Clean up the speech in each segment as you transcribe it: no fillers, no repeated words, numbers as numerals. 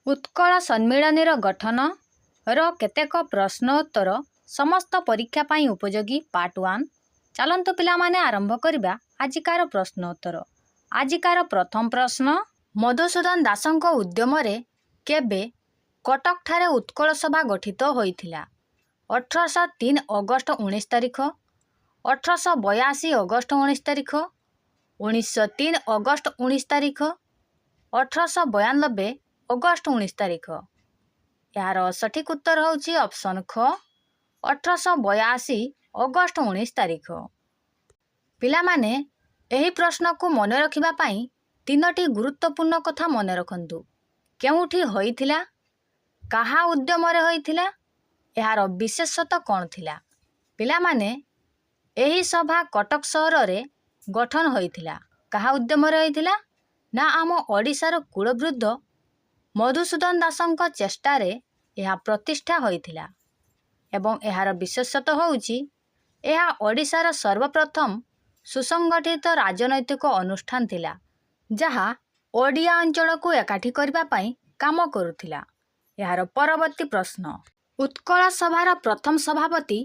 उत्कल सम्मिलनीर गठन केतेक प्रश्नोत्तर समस्त परीक्षा पाई उपयोगी पार्ट 1। चलंतु पिला माने आरंभ करिबा आजिकार प्रश्नोत्तर। आजिकार प्रथम प्रश्न, मधुसूदन दासंक उद्यम रे केबे कटक ठारे उत्कल सभा गठित होइथिला? 1803 अगस्त 19 तारिख, 1882 अगस्त 19 तारिख, 1903 अगस्त 19 तारिख, 1892 अगस्त 19 तारिख। यार सठिक उत्तर होउची ऑप्शन ख 1882 अगस्त 19 तारिख। पिला माने एही प्रश्न को मन रखिबा पाई तीनोटी गुरुत्वपूर्ण कथा मन रखंतु। केउठी होइथिला, काहा उद्यम रे होइथिला, यार विशेषता कौन थिला? पिला माने एही सभा कटक सहर रे गठन होइथिला। काहा उद्यम रे होइथिला ना आम ओडिशार कुलवृद्ध मधुसूदन दासंक चेष्टा रे यह प्रतिष्ठा होइथिला। एवं यार विशेषता होउची यह ओडिशार सर्वप्रथम सुसंगठित राजनैतिक अनुष्ठान थिला जहा ओडिया अंचल को एकाठी करबा पाई काम करुथिला। यार परवर्ती प्रश्न, उत्कल सभार प्रथम सभापति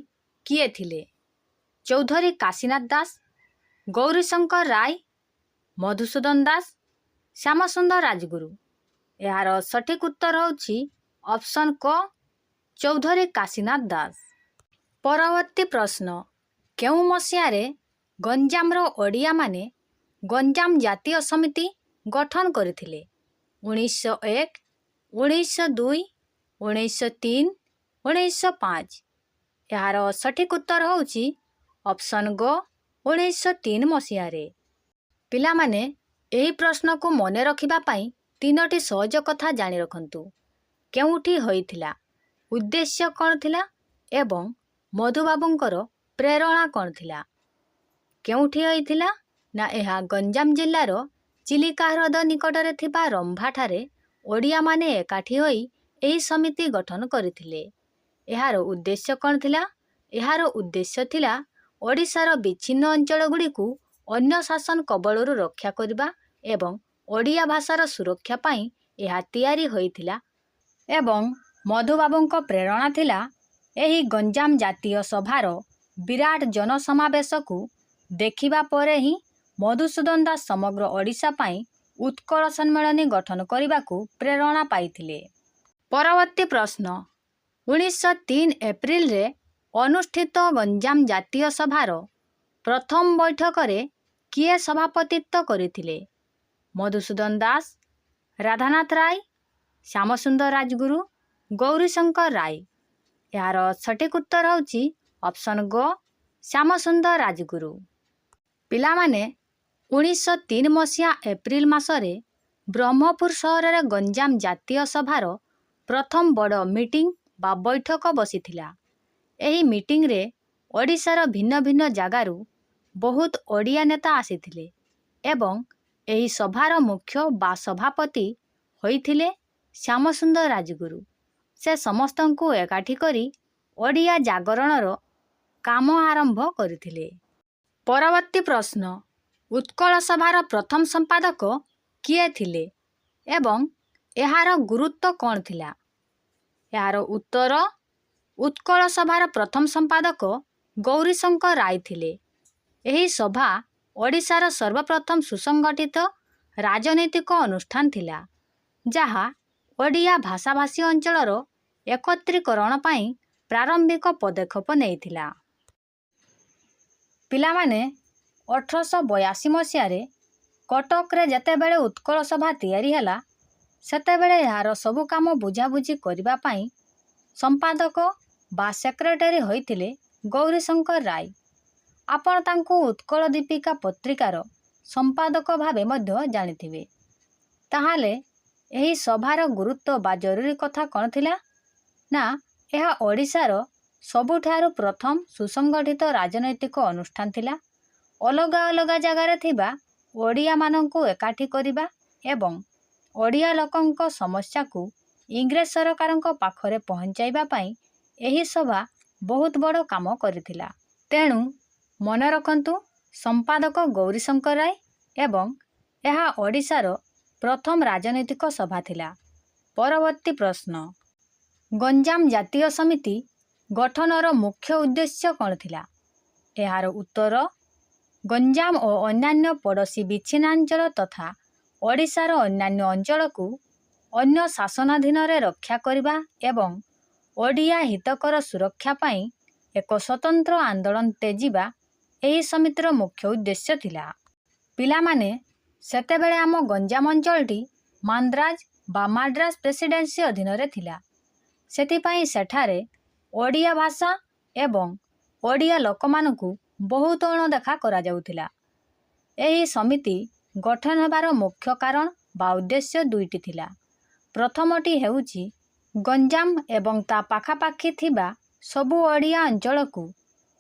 किए थिले? चौधरी काशीनाथ दास, गौरीशंकर राय, मधुसूदन दास, श्यामसुंदर राजगुरु। यार सठिक उत्तर होउची ऑप्शन क चौधरी काशीनाथ दास। परवर्ती प्रश्न, केउ मसियारे गंजाम रो ओडिया माने गंजाम जातीय समिति गठन करथिले? 1901, 1902, 1903, 1905। यार सठिक उत्तर होउची ऑप्शन ग 1903 मसियारे। पिला माने एही प्रश्न को मने रखिबा पाई तीनोटी सहज कथा जानी रखंतु। केउठी होइथिला, उद्देश्य कौन थिला एवं मधुबाबुंकर प्रेरणा कौन थिला? केउठी होइथिला ना एहा गंजाम जिल्लार चिलिका ह्रद निकटरे थिबा रंभा ठारे ओडिया माने एकाठी होई एही समिति गठन करथिले। एहार उद्देश्य कौन थिला? एहार उद्देश्य थिला ओडिशार विच्छिन्न अंचल गुड़िकु अन्य शासन कबलरू रक्षा करबा एवं ओडिया भाषार सुरक्षा पाई यह तैयारी होइथिला। एवं मधुबाबुंक प्रेरणा थिला एही गंजाम जातीय सभार विराट जनसमावेश को देखिबा परे ही मधुसूदन दास समग्र ओडिशा पाई उत्कल सम्मेलनी गठन करने को प्रेरणा पाइथिले। परवर्ती प्रश्न, 1903 एप्रिल रे अनुष्ठित गंजाम जातीय सभार प्रथम बैठक रे किए सभापतित्व करथिले? मधुसूदन दास, राधानाथ राय, श्यामसुंदर राजगुरु, गौरीशंकर राय। यार सठिक उत्तर होउची ऑप्शन ग श्यामसुंदर राजगुरु। पिला माने 1903 मसिया एप्रिल मासरे ब्रह्मपुर सहर रे गंजाम जातीय सभार प्रथम बड़ मीटिंग बा बैठक बसिथिला। एही मीटिंग रे ओडिशार भिन्न भिन्न जगारू बहुत ओडिया नेता आसीथिले एवं एही सभार मुख्य बा सभापति होइथिले श्यामसुंदर राजगुरु। से समस्तंकु एकाठी करी ओडिया जागरणर काम आरंभ करथिले। परवर्ती प्रश्न, उत्कल सभार प्रथम संपादक किए थिले एवं एहार गुरुत्व कौन थिला? यार उत्तर उत्कल सभार प्रथम संपादक गौरीशंकर राय थिले। एही सभा ओडिशार सर्वप्रथम सुसंगठित राजनीतिक अनुष्ठान थिला जहा ओडिया भाषाभाषी अंचलर एकत्रीकरण पाई प्रारंभिक पदक्षेप नेइथिला। पिला माने 1882 मसियारे कटक रे जेतेबेले उत्कल सभा तैयारी हला सेतेबेले यार सबु काम बुझाबुझी करिबा पाई संपादक बा सेक्रेटरी होइथिले गौरीशंकर राय। आपण तांको उत्कल दीपिका पत्रिकार संपादक भावे मध्य जानिथिबे। ताहाले एही सभार गुरुत्व बा जरूरी कथा कौन थिला ना यह ओडिशार सबुठारु प्रथम सुसंगठित राजनैतिक अनुष्ठान थिला। अलगा अलगा जगार थिबा ओडिया मानंकु एकाठी करिबा एवं ओडिया लोकंक समस्या को इंग्रेज सरकारंक पाखरे पहुंचाइबा पाई एही सभा बहुत बड़ काम करथिला। तेणु मन रखंतु संपादक गौरीशंकर राय एवं यह ओडिशार प्रथम राजनैतिक सभा थिला। ପରବର୍ତ୍ତୀ ପ୍ରଶ୍ନ, ଗଞ୍ଜାମ ଜାତୀୟ ସମିତି ଗଠନର ମୁଖ୍ୟ ଉଦ୍ଦେଶ୍ୟ କ'ଣ ଥିଲା? ଏହାର ଉତ୍ତର, ଗଞ୍ଜାମ ଓ ଅନ୍ୟାନ୍ୟ ପଡ଼ୋଶୀ ବିଚ୍ଛିନ୍ନାଞ୍ଚଳ ତଥା ଓଡ଼ିଶାର ଅନ୍ୟାନ୍ୟ ଅଞ୍ଚଳକୁ ଅନ୍ୟ ଶାସନାଧୀନରେ ରକ୍ଷା କରିବା ଏବଂ ଓଡ଼ିଆ ହିତକର ସୁରକ୍ଷା ପାଇଁ ଏକ ସ୍ୱତନ୍ତ୍ର ଆନ୍ଦୋଳନ ତେଜିବା ଏହି ସମିତିର ମୁଖ୍ୟ ଉଦ୍ଦେଶ୍ୟ ଥିଲା। ପିଲାମାନେ, ସେତେବେଳେ ଆମ ଗଞ୍ଜାମ ଅଞ୍ଚଳଟି ମାନ୍ଦ୍ରାଜ ବା ମାଡ୍ରାସ ପ୍ରେସିଡେନ୍ସି ଅଧୀନରେ ଥିଲା। ସେଥିପାଇଁ ସେଠାରେ ଓଡ଼ିଆ ଭାଷା ଏବଂ ଓଡ଼ିଆ ଲୋକମାନଙ୍କୁ ବହୁତ ଅଣଦେଖା କରାଯାଉଥିଲା। ଏହି ସମିତି ଗଠନ ହେବାର ମୁଖ୍ୟ କାରଣ ବା ଉଦ୍ଦେଶ୍ୟ ଦୁଇଟି ଥିଲା। ପ୍ରଥମଟି ହେଉଛି ଗଞ୍ଜାମ ଏବଂ ତା ପାଖାପାଖି ଥିବା ସବୁ ଓଡ଼ିଆ ଅଞ୍ଚଳକୁ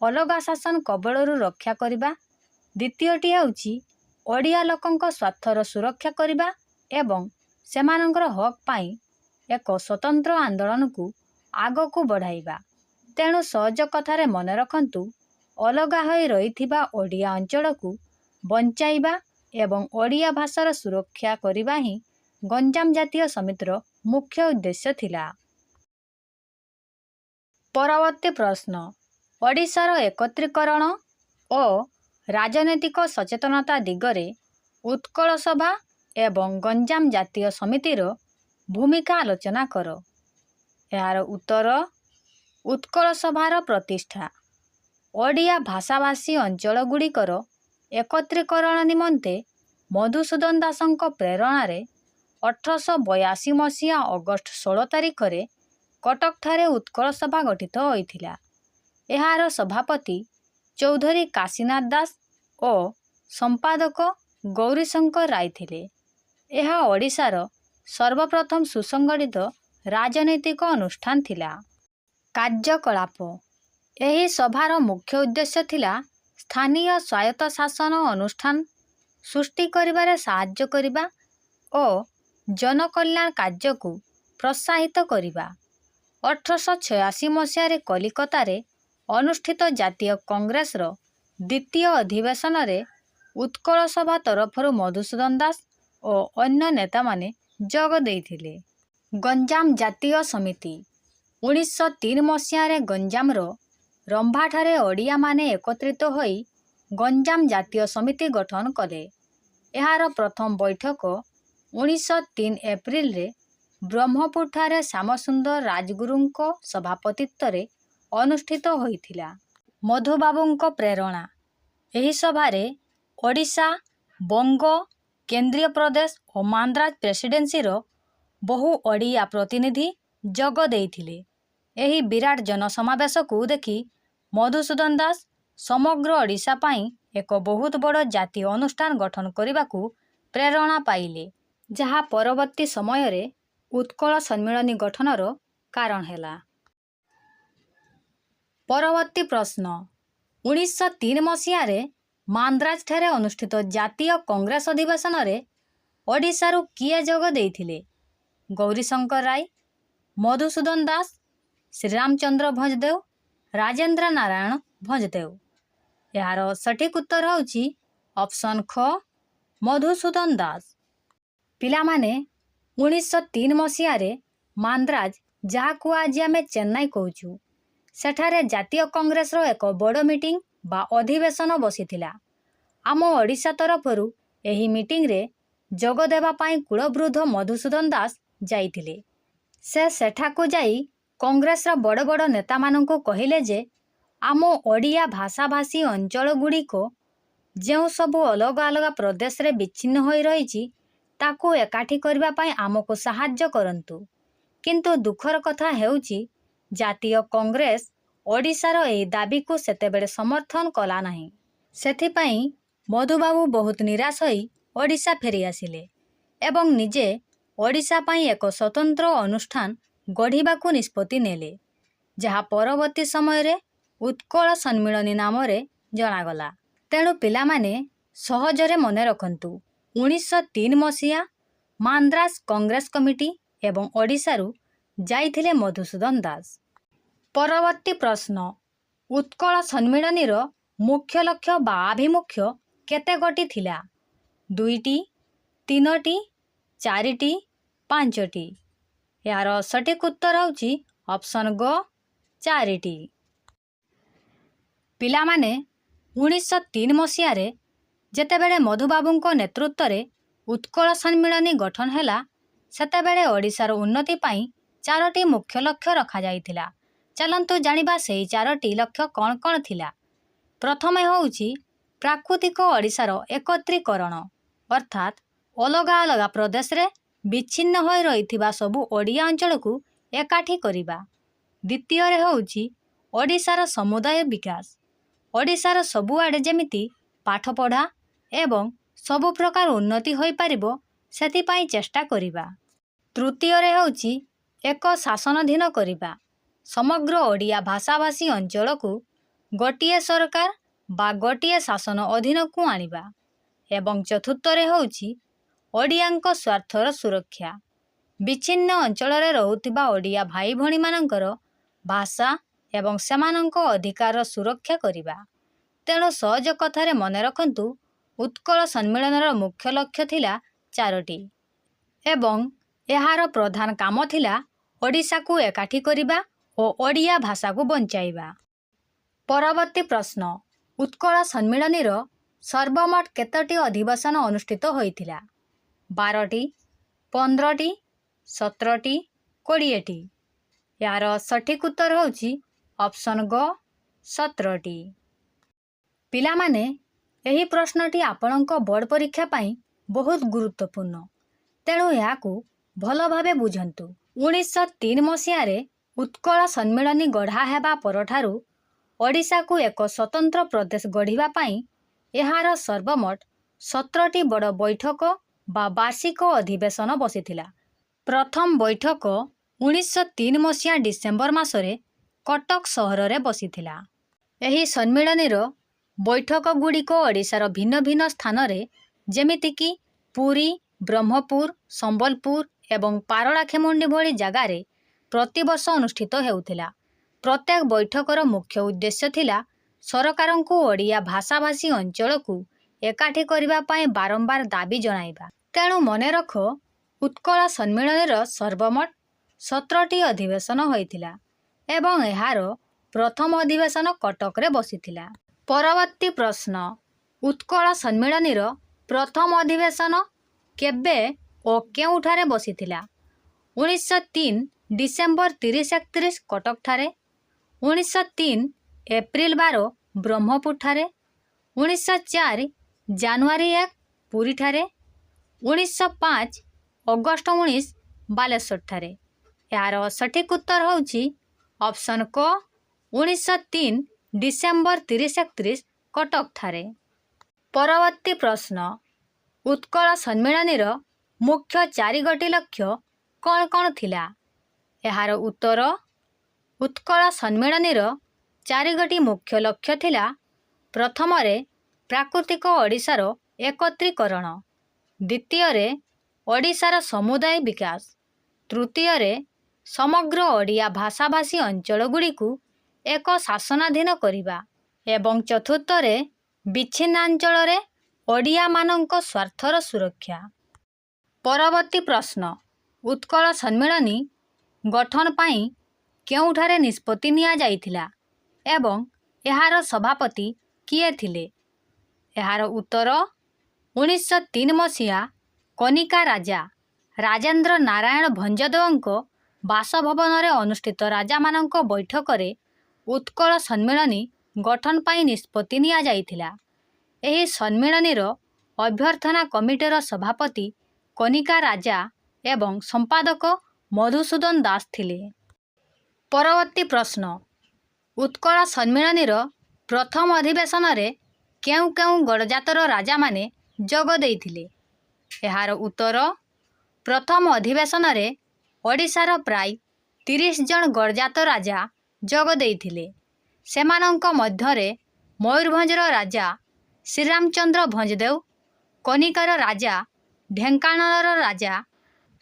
ଅଲଗା ଶାସନ କବଳରୁ ରକ୍ଷା କରିବା। ଦ୍ୱିତୀୟଟି ହେଉଛି ଓଡ଼ିଆ ଲୋକଙ୍କ ସ୍ୱାର୍ଥର ସୁରକ୍ଷା କରିବା ଏବଂ ସେମାନଙ୍କର ହକ୍ ପାଇଁ ଏକ ସ୍ୱତନ୍ତ୍ର ଆନ୍ଦୋଳନକୁ ଆଗକୁ ବଢ଼ାଇବା। ତେଣୁ ସହଜ କଥାରେ ମନେ ରଖନ୍ତୁ, ଅଲଗା ହୋଇ ରହିଥିବା ଓଡ଼ିଆ ଅଞ୍ଚଳକୁ ବଞ୍ଚାଇବା ଏବଂ ଓଡ଼ିଆ ଭାଷାର ସୁରକ୍ଷା କରିବା ହିଁ ଗଞ୍ଜାମ ଜାତୀୟ ସମିତିର ମୁଖ୍ୟ ଉଦ୍ଦେଶ୍ୟ ଥିଲା। ପରବର୍ତ୍ତୀ ପ୍ରଶ୍ନ, ଓଡ଼ିଶାର ଏକତ୍ରୀକରଣ ଓ ରାଜନୈତିକ ସଚେତନତା ଦିଗରେ ଉତ୍କଳ ସଭା ଏବଂ ଗଞ୍ଜାମ ଜାତୀୟ ସମିତିର ଭୂମିକା ଆଲୋଚନା କର। ଏହାର ଉତ୍ତର, ଉତ୍କଳ ସଭାର ପ୍ରତିଷ୍ଠା ଓଡ଼ିଆ ଭାଷାଭାଷୀ ଅଞ୍ଚଳଗୁଡ଼ିକର ଏକତ୍ରୀକରଣ ନିମନ୍ତେ ମଧୁସୂଦନ ଦାସଙ୍କ ପ୍ରେରଣାରେ 1882 ମସିହା ଅଗଷ୍ଟ 16 ତାରିଖରେ କଟକଠାରେ ଉତ୍କଳ ସଭା ଗଠିତ ହୋଇଥିଲା। ଏହାର ସଭାପତି ଚୌଧୁରୀ କାଶୀନାଥ ଦାସ ଓ ସମ୍ପାଦକ ଗୌରୀଶଙ୍କର ରାୟ ଥିଲେ। ଏହା ଓଡ଼ିଶାର ସର୍ବପ୍ରଥମ ସୁସଂଗଠିତ ରାଜନୈତିକ ଅନୁଷ୍ଠାନ ଥିଲା। କାର୍ଯ୍ୟକଳାପ, ଏହି ସଭାର ମୁଖ୍ୟ ଉଦ୍ଦେଶ୍ୟ ଥିଲା ସ୍ଥାନୀୟ ସ୍ୱାୟତ୍ତଶାସନ ଅନୁଷ୍ଠାନ ସୃଷ୍ଟି କରିବାରେ ସାହାଯ୍ୟ କରିବା ଓ ଜନକଲ୍ୟାଣ କାର୍ଯ୍ୟକୁ ପ୍ରୋତ୍ସାହିତ କରିବା। 1886 ମସିହାରେ କଲିକତାରେ ଅନୁଷ୍ଠିତ ଜାତୀୟ କଂଗ୍ରେସର ଦ୍ୱିତୀୟ ଅଧିବେଶନରେ ଉତ୍କଳ ସଭା ତରଫରୁ ମଧୁସୂଦନ ଦାସ ଓ ଅନ୍ୟ ନେତାମାନେ ଯୋଗ ଦେଇଥିଲେ। ଗଞ୍ଜାମ ଜାତୀୟ ସମିତି 1903 ମସିହାରେ ଗଞ୍ଜାମର ରମ୍ଭାଠାରେ ଓଡ଼ିଆମାନେ ଏକତ୍ରିତ ହୋଇ ଗଞ୍ଜାମ ଜାତୀୟ ସମିତି ଗଠନ କଲେ। ଏହାର ପ୍ରଥମ ବୈଠକ 1903 ଏପ୍ରିଲରେ ବ୍ରହ୍ମପୁରଠାରେ ଶ୍ୟାମସୁନ୍ଦର ରାଜଗୁରୁଙ୍କ ସଭାପତିତ୍ୱରେ ଅନୁଷ୍ଠିତ ହୋଇଥିଲା। ମଧୁବାବୁଙ୍କ ପ୍ରେରଣା, ଏହି ସଭାରେ ଓଡ଼ିଶା, ବଙ୍ଗ, କେନ୍ଦ୍ରୀୟ ପ୍ରଦେଶ ଓ ମାନ୍ଦ୍ରାଜ ପ୍ରେସିଡେନ୍ସିର ବହୁ ଓଡ଼ିଆ ପ୍ରତିନିଧି ଯୋଗ ଦେଇଥିଲେ। ଏହି ବିରାଟ ଜନସମାବେଶକୁ ଦେଖି ମଧୁସୂଦନ ଦାସ ସମଗ୍ର ଓଡ଼ିଶା ପାଇଁ ଏକ ବହୁତ ବଡ଼ ଜାତୀୟ ଅନୁଷ୍ଠାନ ଗଠନ କରିବାକୁ ପ୍ରେରଣା ପାଇଲେ, ଯାହା ପରବର୍ତ୍ତୀ ସମୟରେ ଉତ୍କଳ ସମ୍ମିଳନୀ ଗଠନର କାରଣ ହେଲା। ପରବର୍ତ୍ତୀ ପ୍ରଶ୍ନ, 1903 ମସିହାରେ ମାନ୍ଦ୍ରାଜଠାରେ ଅନୁଷ୍ଠିତ ଜାତୀୟ କଂଗ୍ରେସ ଅଧିବେଶନରେ ଓଡ଼ିଶାରୁ କିଏ ଯୋଗ ଦେଇଥିଲେ? ଗୌରୀଶଙ୍କର ରାୟ, ମଧୁସୂଦନ ଦାସ, ଶ୍ରୀରାମଚନ୍ଦ୍ର ଭଞ୍ଜଦେଓ, ରାଜେନ୍ଦ୍ର ନାରାୟଣ ଭଞ୍ଜଦେଓ। ଏହାର ସଠିକ୍ ଉତ୍ତର ହେଉଛି ଅପସନ୍ ଖ, ମଧୁସୂଦନ ଦାସ। ପିଲାମାନେ, 1903 ମସିହାରେ ମାନ୍ଦ୍ରାଜ, ଯାହାକୁ ଆଜି ଆମେ ଚେନ୍ନାଇ କହୁଛୁ, ସେଠାରେ ଜାତୀୟ କଂଗ୍ରେସର ଏକ ବଡ଼ ମିଟିଂ ବା ଅଧିବେଶନ ବସିଥିଲା। ଆମ ଓଡ଼ିଶା ତରଫରୁ ଏହି ମିଟିଂରେ ଯୋଗ ଦେବା ପାଇଁ କୁଳବୃଦ୍ଧ ମଧୁସୂଦନ ଦାସ ଯାଇଥିଲେ। ସେ ସେଠାକୁ ଯାଇ କଂଗ୍ରେସର ବଡ଼ ବଡ଼ ନେତାମାନଙ୍କୁ କହିଲେ ଯେ ଆମ ଓଡ଼ିଆ ଭାଷାଭାଷୀ ଅଞ୍ଚଳଗୁଡ଼ିକ ଯେଉଁ ସବୁ ଅଲଗା ଅଲଗା ପ୍ରଦେଶରେ ବିଚ୍ଛିନ୍ନ ହୋଇ ରହିଛି, ତାକୁ ଏକାଠି କରିବା ପାଇଁ ଆମକୁ ସାହାଯ୍ୟ କରନ୍ତୁ। କିନ୍ତୁ ଦୁଃଖର କଥା ହେଉଛି, ଜାତୀୟ କଂଗ୍ରେସ ଓଡ଼ିଶାର ଏହି ଦାବିକୁ ସେତେବେଳେ ସମର୍ଥନ କଲା ନାହିଁ। ସେଥିପାଇଁ ମଧୁବାବୁ ବହୁତ ନିରାଶ ହୋଇ ଓଡ଼ିଶା ଫେରିଆସିଲେ ଏବଂ ନିଜେ ଓଡ଼ିଶା ପାଇଁ ଏକ ସ୍ୱତନ୍ତ୍ର ଅନୁଷ୍ଠାନ ଗଢ଼ିବାକୁ ନିଷ୍ପତ୍ତି ନେଲେ, ଯାହା ପରବର୍ତ୍ତୀ ସମୟରେ ଉତ୍କଳ ସମ୍ମିଳନୀ ନାମରେ ଜଣାଗଲା। ତେଣୁ ପିଲାମାନେ ସହଜରେ ମନେ ରଖନ୍ତୁ, 1903 ମସିହା ମାନ୍ଦ୍ରାଜ କଂଗ୍ରେସ କମିଟି ଏବଂ ଓଡ଼ିଶାରୁ ଯାଇଥିଲେ ମଧୁସୂଦନ ଦାସ। ପରବର୍ତ୍ତୀ ପ୍ରଶ୍ନ, ଉତ୍କଳ ସମ୍ମିଳନୀର ମୁଖ୍ୟ ଲକ୍ଷ୍ୟ ବା ଆଭିମୁଖ୍ୟ କେତେଗୋଟି ଥିଲା? 2ଟି, 3ଟି, 4ଟି, 5ଟି? यार सठिक उत्तर होउची ऑप्शन ग 4टी। पिलामाने 1903 मसीहारे जेतेबेले मधुबाबूंको नेतृत्वरे उत्कल सम्मिलनी गठन हैला सेतेबेले ओडिशार उन्नति पाई 4टी मुख्य लक्ष्य रखा जाइथिला। चलंतु जानिबा सेही 4टी लक्ष्य कौन कौन थिला। प्रथमे होउची प्राकृतिक ओडिशार एकत्रीकरण अर्थात अलगा अलगा प्रदेश रे विच्छिन्न होई रहिथिबा सबु ओडिया अंचल को एकाठी करिबा। द्वितीय रे होउची ओडिशार समुदाय विकास। ओडिशार सबुआडे जेमिति पाठ पढ़ा एवं सबु प्रकार उन्नति होई पारिबो सेथिपाई चेष्टा करिबा। तृतीय रे होउची एक शासनाधीन करिबा। समग्र ओडिया भाषाभाषी अंचल को गोटिए सरकार बा गोटिए शासन अधीन को आनिबा। एवं चतुर्थ रे होउची ओडियांको स्वार्थर सुरक्षा। विच्छिन्न अंचल रे रहुतिबा ओडिया भाई भणी मानकर भाषा एवं सेमानंको अधिकार सुरक्षा करिबा। तेणु सहज कथारे मने रखंतु उत्कल सम्मेलनर मुख्य लक्ष्य थिला 4टी एवं एहार प्रधान काम थिला ओडिशा को एकाठी करिबा और ओडिया भाषा को बंचाइबा। परवर्ती प्रश्न उत्कल सम्मेलनीर सर्वमोट केतोटी अधिवेशन अनुष्ठित होइथिला। 12टी, 15टी, 17टी, 20टी। यार सठिक उत्तर होउची ऑप्शन ग 17टी। पिलामाने एही प्रश्नटी आपणको बोर्ड परीक्षा पाई बहुत गुरुत्वपूर्ण, तेणु याकू भल भावे बुझंतु। 1903 मसीहारे उत्कल सम्मेलनी गढ़ा हेबा परठारु ओडिशा को एक स्वतंत्र प्रदेश गढ़िबा पाई एहार सर्वमोट 17टी बड़ बैठक बा वार्षिक अधिवेशन बसिथिला। प्रथम बैठक 1903 मसीहा डिसेम्बर मासरे कटक सहर रे बसिथिला। एही सम्मेलनीर बैठक गुड़िक ओडिशार भिन्न भिन्न स्थान रे जेमितिकी पुरी, ब्रह्मपुर, संबलपुर एवं पारଳାଖେମୁଣ୍ଡି भली जगार प्रतिवर्ष अनुष्ठित हेउथिला। प्रत्येक बैठकर मुख्य उद्देश्य थिला सरकारन को ओडिया भाषाभाषी अंचल को एकाठी करिबा पाई बारंबार दाबी जणाइबा। तेणु मने रख उत्कल सम्मेलनीर सर्वमोट 17टी अधिवेशन होइथिला एवं एहार प्रथम अधिवेशन कटक रे बसिथिला। परवर्ती प्रश्न उत्कल सम्मेलनीर प्रथम अधिवेशन केबे ओ केउठारे बसिथिला। 1903 डिसेम्बर 30-31 कटक ठारे, 1903 एप्रिल 12 ब्रह्मपुर ठारे, 1904 जानुआरी 1 पुरी ठारे, 1905 अगस्त 19 बालेश्वर ठारे। यार सठिक उत्तर होउची ऑप्शन क 1903 डिसेम्बर 30-31 कटक ठारे। परवर्ती प्रश्न उत्कल सम्मेलनीर मुख्य 4 लक्ष्य कौन कौन थिला। यार उत्तर उत्कल सम्मेलनीर 4 मुख्य लक्ष्य थिला। प्रथम रे प्राकृतिक ओडिशार एकत्रीकरण, द्वितीय रे ओडिशार समुदाय विकास, तृतीय रे समग्र ओडिया भाषाभाषी अंचल गुड़ी को एक शासनाधीन करिबा एवं चतुर्थ रे विच्छिन्नांचल रे ओडिया मानंको स्वार्थर सुरक्षा। परवर्ती प्रश्न उत्कल सम्मेलनी गठन पाई केउठारे निष्पत्ति निया जाइथिला एवं एहार सभापति किए थिले। एहार उत्तर 1903 मसीहा कनिका राजा राजेंद्र नारायण भंजदेवंको बासभवन रे अनुष्ठित राजा मानंको बैठक रे उत्कल सम्मेलनी गठन पाई निष्पत्ति निया जाइथिला। एही सम्मेलनीर अभ्यर्थना कमिटीर सभापति कनिका राजा एवं संपादक मधुसूदन दास थिले। परवर्ती प्रश्न उत्कल सम्मेलनीर प्रथम अधिवेशन रे केउ केउ गणजातर राजा माने जोग देइथिले। एहार उत्तर प्रथम अधिवेशन रे ओडिशार प्राय 30 जन गणजात राजा जोग देइथिले। सेमानंक मध्यरे मयूरभंजर राजा श्रीरामचंद्र भंजदेव, कनिकार राजा ढेंकानालर राजा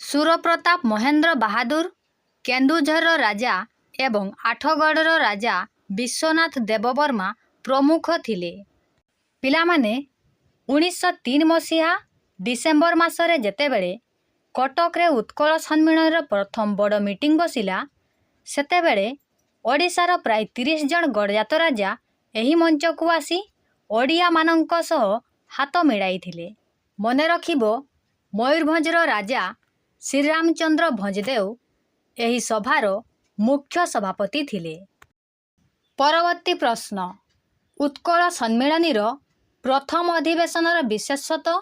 सुरप्रताप महेंद्र बहादुर, केन्दुझर राजा एवं आठगढ़र राजा विश्वनाथ देववर्मा प्रमुख थिले। पिलामाने 1903 मसीहा डिसेम्बर मासरे जेतेबेले କଟକରେ ଉତ୍କଳ ସମ୍ମିଳନୀର ପ୍ରଥମ ବଡ଼ ମିଟିଂ ବସିଲା। ସେତେବେଳେ ଓଡ଼ିଶାର ପ୍ରାୟ 30 ଜଣ ଗଡ଼ଜାତ ରାଜା ଏହି ମଞ୍ଚକୁ ଆସି ଓଡ଼ିଆମାନଙ୍କ ସହ ହାତ ମିଳାଇଥିଲେ। ମନେ ରଖିବ, ମୟୂରଭଞ୍ଜର ରାଜା ଶ୍ରୀରାମଚନ୍ଦ୍ର ଭଞ୍ଜଦେଓ ଏହି ସଭାର ମୁଖ୍ୟ ସଭାପତି ଥିଲେ। ପରବର୍ତ୍ତୀ ପ୍ରଶ୍ନ, ଉତ୍କଳ ସମ୍ମିଳନୀର ପ୍ରଥମ ଅଧିବେଶନର ବିଶେଷତ୍ୱ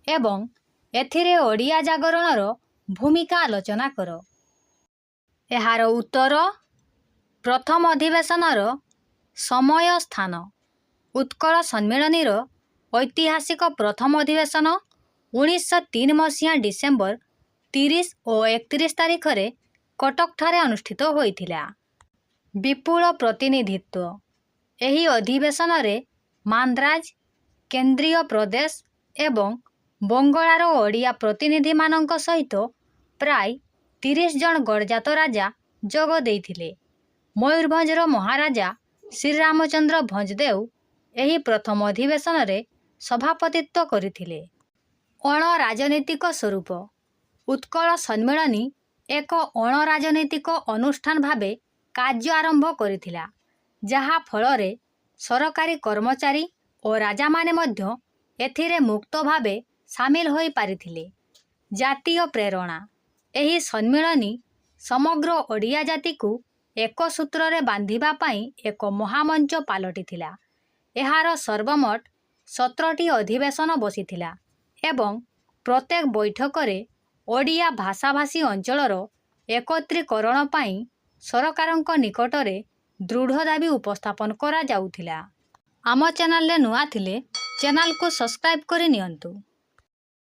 ଏବଂ ଏଥିରେ ଓଡ଼ିଆ ଜାଗରଣର ଭୂମିକା ଆଲୋଚନା କର। ଏହାର ଉତ୍ତର, ପ୍ରଥମ ଅଧିବେଶନର ସମୟ ସ୍ଥାନ। ଉତ୍କଳ ସମ୍ମିଳନୀର ଐତିହାସିକ ପ୍ରଥମ ଅଧିବେଶନ 1903 ମସିହା ଡିସେମ୍ବର 30 ଓ 31 ତାରିଖରେ କଟକଠାରେ ଅନୁଷ୍ଠିତ ହୋଇଥିଲା। ବିପୁଳ ପ୍ରତିନିଧିତ୍ୱ। ଏହି ଅଧିବେଶନରେ ମାନ୍ଦ୍ରାଜ, କେନ୍ଦ୍ରୀୟ ପ୍ରଦେଶ ଏବଂ ବଙ୍ଗଳାର ଓଡ଼ିଆ ପ୍ରତିନିଧିମାନଙ୍କ ସହିତ ପ୍ରାୟ 30 ଜଣ ଗଡ଼ଜାତ ରାଜା ଯୋଗ ଦେଇଥିଲେ। ମୟୂରଭଞ୍ଜର ମହାରାଜା ଶ୍ରୀରାମଚନ୍ଦ୍ର ଭଞ୍ଜଦେଓ ଏହି ପ୍ରଥମ ଅଧିବେଶନରେ ସଭାପତିତ୍ୱ କରିଥିଲେ। ଅଣ-ରାଜନୈତିକ ସ୍ୱରୂପ। ଉତ୍କଳ ସମ୍ମିଳନୀ ଏକ ଅଣ-ରାଜନୈତିକ ଅନୁଷ୍ଠାନ ଭାବେ କାର୍ଯ୍ୟ ଆରମ୍ଭ କରିଥିଲା, ଯାହା ଫଳରେ ସରକାରୀ କର୍ମଚାରୀ ଓ ରାଜାମାନେ ମଧ୍ୟ ଏଥିରେ ମୁକ୍ତ ଭାବେ ସାମିଲ ହୋଇପାରିଥିଲେ। ଜାତୀୟ ପ୍ରେରଣା। ଏହି ସମ୍ମିଳନୀ ସମଗ୍ର ଓଡ଼ିଆ ଜାତିକୁ ଏକ ସୂତ୍ରରେ ବାନ୍ଧିବା ପାଇଁ ଏକ ମହାମଞ୍ଚ ପାଲଟିଥିଲା। ଏହାର ସର୍ବମୋଟ 17ଟି ଅଧିବେଶନ ବସିଥିଲା ଏବଂ ପ୍ରତ୍ୟେକ ବୈଠକରେ ଓଡ଼ିଆ ଭାଷାଭାଷୀ ଅଞ୍ଚଳର ଏକତ୍ରୀକରଣ ପାଇଁ ସରକାରଙ୍କ ନିକଟରେ ଦୃଢ଼ ଦାବି ଉପସ୍ଥାପନ କରାଯାଉଥିଲା। ଆମ ଚ୍ୟାନେଲରେ ନୂଆ ଥିଲେ ଚ୍ୟାନେଲକୁ ସବସ୍କ୍ରାଇବ୍ କରି ନିଅନ୍ତୁ।